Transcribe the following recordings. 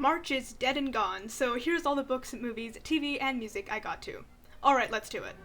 March is dead and gone, so here's all the books, movies, TV, and music I got to. Alright, let's do it.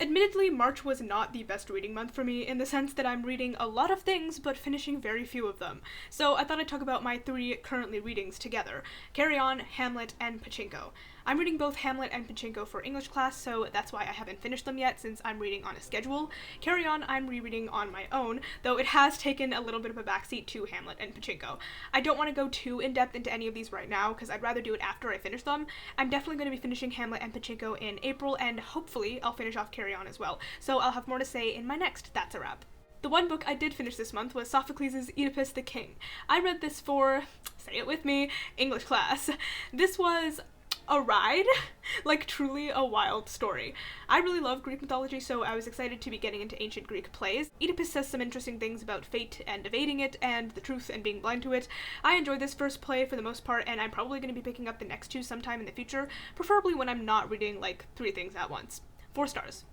Admittedly, March was not the best reading month for me in the sense that I'm reading a lot of things but finishing very few of them. So I thought I'd talk about my 3 currently readings together: Carry On, Hamlet, and Pachinko. I'm reading both Hamlet and Pachinko for English class, so that's why I haven't finished them yet since I'm reading on a schedule. Carry On I'm rereading on my own, though it has taken a little bit of a backseat to Hamlet and Pachinko. I don't want to go too in-depth into any of these right now because I'd rather do it after I finish them. I'm definitely going to be finishing Hamlet and Pachinko in April, and hopefully I'll finish off Carry On as well, so I'll have more to say in my next That's a Wrap. The one book I did finish this month was Sophocles' Oedipus the King. I read this for, say it with me, English class. This was a ride, like truly a wild story. I really love Greek mythology, so I was excited to be getting into ancient Greek plays. Oedipus says some interesting things about fate and evading it, and the truth and being blind to it. I enjoyed this first play for the most part, and I'm probably going to be picking up the next 2 sometime in the future, preferably when I'm not reading like 3 things at once. 4 stars.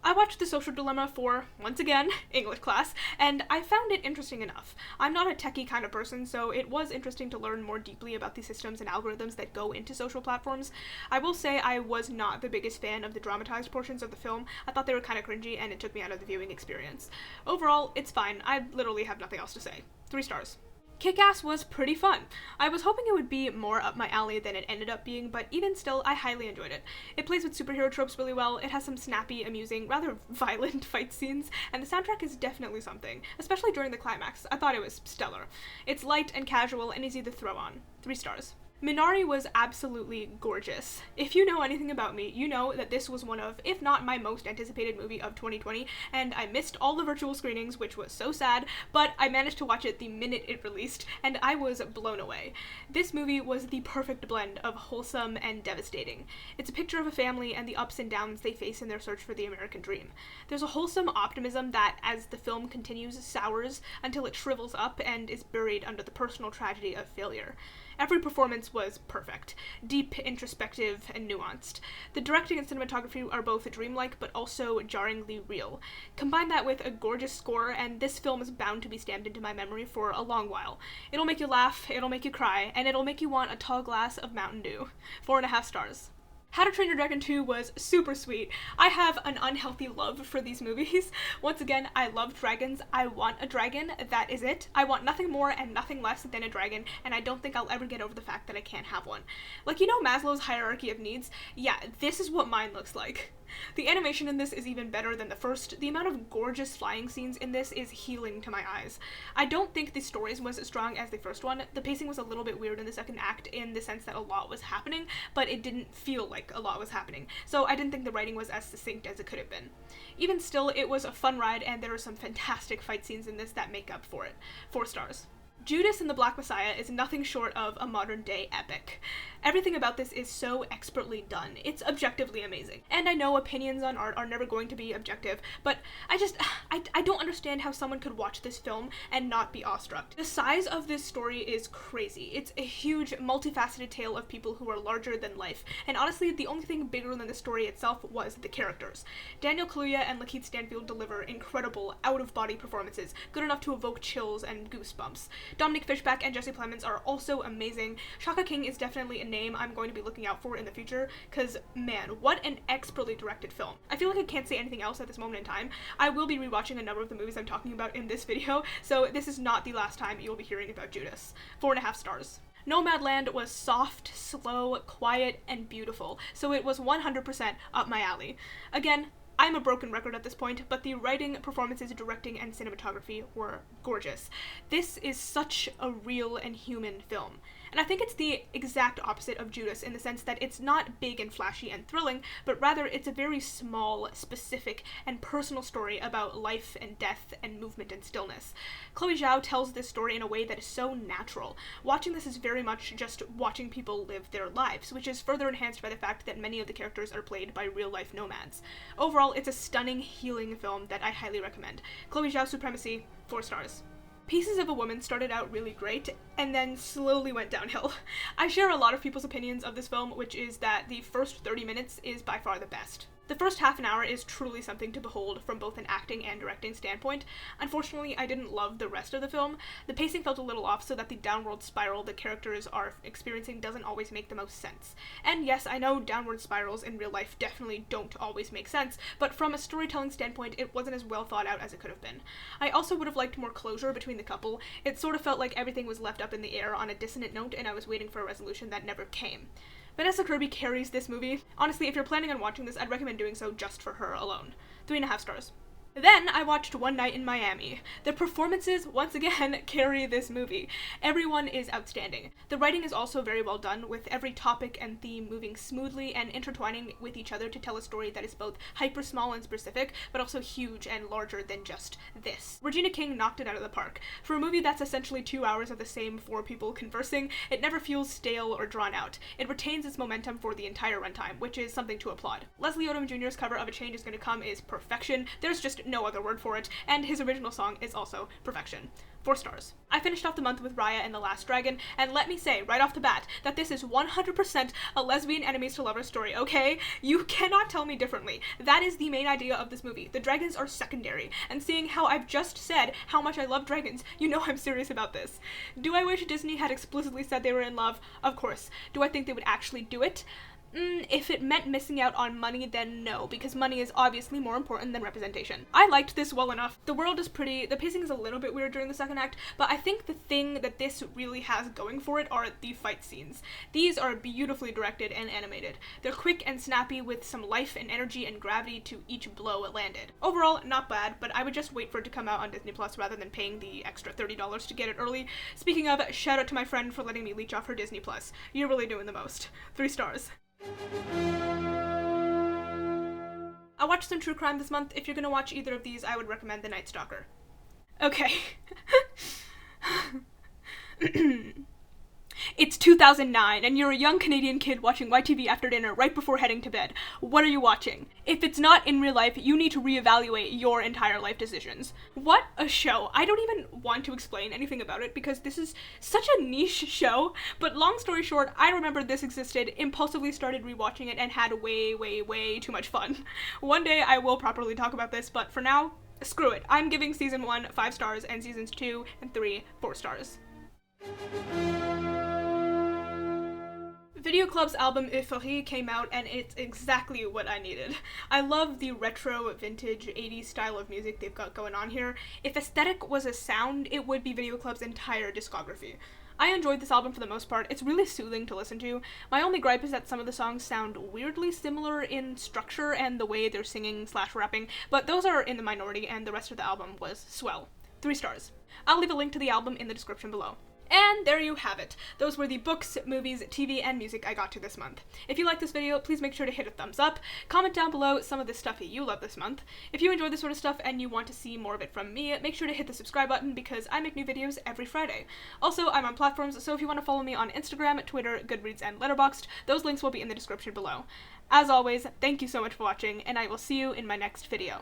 I watched The Social Dilemma for, once again, English class, and I found it interesting enough. I'm not a techie kind of person, so it was interesting to learn more deeply about the systems and algorithms that go into social platforms. I will say I was not the biggest fan of the dramatized portions of the film. I thought they were kind of cringy, and it took me out of the viewing experience. Overall, it's fine. I literally have nothing else to say. 3 stars. Kick-Ass was pretty fun. I was hoping it would be more up my alley than it ended up being, but even still, I highly enjoyed it. It plays with superhero tropes really well, it has some snappy, amusing, rather violent fight scenes, and the soundtrack is definitely something, especially during the climax. I thought it was stellar. It's light and casual and easy to throw on. 3 stars. Minari was absolutely gorgeous. If you know anything about me, you know that this was one of, if not my most anticipated movie of 2020, and I missed all the virtual screenings, which was so sad, but I managed to watch it the minute it released, and I was blown away. This movie was the perfect blend of wholesome and devastating. It's a picture of a family and the ups and downs they face in their search for the American dream. There's a wholesome optimism that, as the film continues, sours until it shrivels up and is buried under the personal tragedy of failure. Every performance was perfect, deep, introspective, and nuanced. The directing and cinematography are both dreamlike but also jarringly real. Combine that with a gorgeous score, and this film is bound to be stamped into my memory for a long while. It'll make you laugh, it'll make you cry, and it'll make you want a tall glass of Mountain Dew. 4.5 stars. How to Train Your Dragon 2 was super sweet. I have an unhealthy love for these movies. Once again, I love dragons. I want a dragon. That is it. I want nothing more and nothing less than a dragon, and I don't think I'll ever get over the fact that I can't have one. Like, you know Maslow's hierarchy of needs? Yeah, this is what mine looks like. The animation in this is even better than the first. The amount of gorgeous flying scenes in this is healing to my eyes. I don't think the story was as strong as the first one. The pacing was a little bit weird in the second act in the sense that a lot was happening, but it didn't feel like a lot was happening, so I didn't think the writing was as succinct as it could have been. Even still, it was a fun ride, and there are some fantastic fight scenes in this that make up for it. 4 stars. Judas and the Black Messiah is nothing short of a modern-day epic. Everything about this is so expertly done. It's objectively amazing. And I know opinions on art are never going to be objective, but I don't understand how someone could watch this film and not be awestruck. The size of this story is crazy. It's a huge, multifaceted tale of people who are larger than life, and honestly, the only thing bigger than the story itself was the characters. Daniel Kaluuya and Lakeith Stanfield deliver incredible, out-of-body performances, good enough to evoke chills and goosebumps. Dominic Fishback and Jesse Plemons are also amazing. Shaka King is definitely a name I'm going to be looking out for in the future, because man, what an expertly directed film. I feel like I can't say anything else at this moment in time. I will be rewatching a number of the movies I'm talking about in this video, so this is not the last time you'll be hearing about Judas. 4.5 stars. Nomadland was soft, slow, quiet, and beautiful, so it was 100% up my alley. Again, I'm a broken record at this point, but the writing, performances, directing, and cinematography were gorgeous. This is such a real and human film. And I think it's the exact opposite of Judas in the sense that it's not big and flashy and thrilling, but rather it's a very small, specific, and personal story about life and death and movement and stillness. Chloe Zhao tells this story in a way that is so natural. Watching this is very much just watching people live their lives, which is further enhanced by the fact that many of the characters are played by real-life nomads. Overall, it's a stunning, healing film that I highly recommend. Chloe Zhao Supremacy, 4 stars. Pieces of a Woman started out really great, and then slowly went downhill. I share a lot of people's opinions of this film, which is that the first 30 minutes is by far the best. The first half an hour is truly something to behold from both an acting and directing standpoint. Unfortunately, I didn't love the rest of the film. The pacing felt a little off, so that the downward spiral the characters are experiencing doesn't always make the most sense. And yes, I know downward spirals in real life definitely don't always make sense, but from a storytelling standpoint, it wasn't as well thought out as it could have been. I also would have liked more closure between the couple. It sort of felt like everything was left up in the air on a dissonant note, and I was waiting for a resolution that never came. Vanessa Kirby carries this movie. Honestly, if you're planning on watching this, I'd recommend doing so just for her alone. 3.5 stars. Then I watched One Night in Miami. The performances, once again, carry this movie. Everyone is outstanding. The writing is also very well done, with every topic and theme moving smoothly and intertwining with each other to tell a story that is both hyper small and specific, but also huge and larger than just this. Regina King knocked it out of the park. For a movie that's essentially 2 hours of the same 4 people conversing, it never feels stale or drawn out. It retains its momentum for the entire runtime, which is something to applaud. Leslie Odom Jr.'s cover of A Change Is Gonna Come is perfection. There's just no other word for it, and his original song is also perfection. 4 stars. I finished off the month with Raya and the Last Dragon, and let me say right off the bat that this is 100% a lesbian enemies to lovers story, okay? You cannot tell me differently. That is the main idea of this movie. The dragons are secondary, and seeing how I've just said how much I love dragons, you know I'm serious about this. Do I wish Disney had explicitly said they were in love? Of course. Do I think they would actually do it? If it meant missing out on money, then no, because money is obviously more important than representation. I liked this well enough. The world is pretty, the pacing is a little bit weird during the second act, but I think the thing that this really has going for it are the fight scenes. These are beautifully directed and animated. They're quick and snappy with some life and energy and gravity to each blow it landed. Overall, not bad, but I would just wait for it to come out on Disney Plus rather than paying the extra $30 to get it early. Speaking of, shout out to my friend for letting me leech off her Disney Plus. You're really doing the most. 3 stars. I watched some true crime this month. If you're gonna watch either of these, I would recommend The Night Stalker. Okay. It's 2009, and you're a young Canadian kid watching YTV after dinner right before heading to bed. What are you watching? If it's not in real life, you need to reevaluate your entire life decisions. What a show. I don't even want to explain anything about it because this is such a niche show, but long story short, I remember this existed, impulsively started rewatching it, and had way too much fun. One day I will properly talk about this, but for now, screw it. I'm giving season 1 5 stars and seasons 2 and 3 4 stars. Video Club's album Euphorie came out, and it's exactly what I needed. I love the retro, vintage, 80s style of music they've got going on here. If aesthetic was a sound, it would be Video Club's entire discography. I enjoyed this album for the most part. It's really soothing to listen to. My only gripe is that some of the songs sound weirdly similar in structure and the way they're singing/rapping, but those are in the minority, and the rest of the album was swell. 3 stars. I'll leave a link to the album in the description below. And there you have it. Those were the books, movies, TV, and music I got to this month. If you like this video, please make sure to hit a thumbs up. Comment down below some of the stuff that you love this month. If you enjoy this sort of stuff and you want to see more of it from me, make sure to hit the subscribe button because I make new videos every Friday. Also, I'm on platforms, so if you want to follow me on Instagram, Twitter, Goodreads, and Letterboxd, those links will be in the description below. As always, thank you so much for watching, and I will see you in my next video.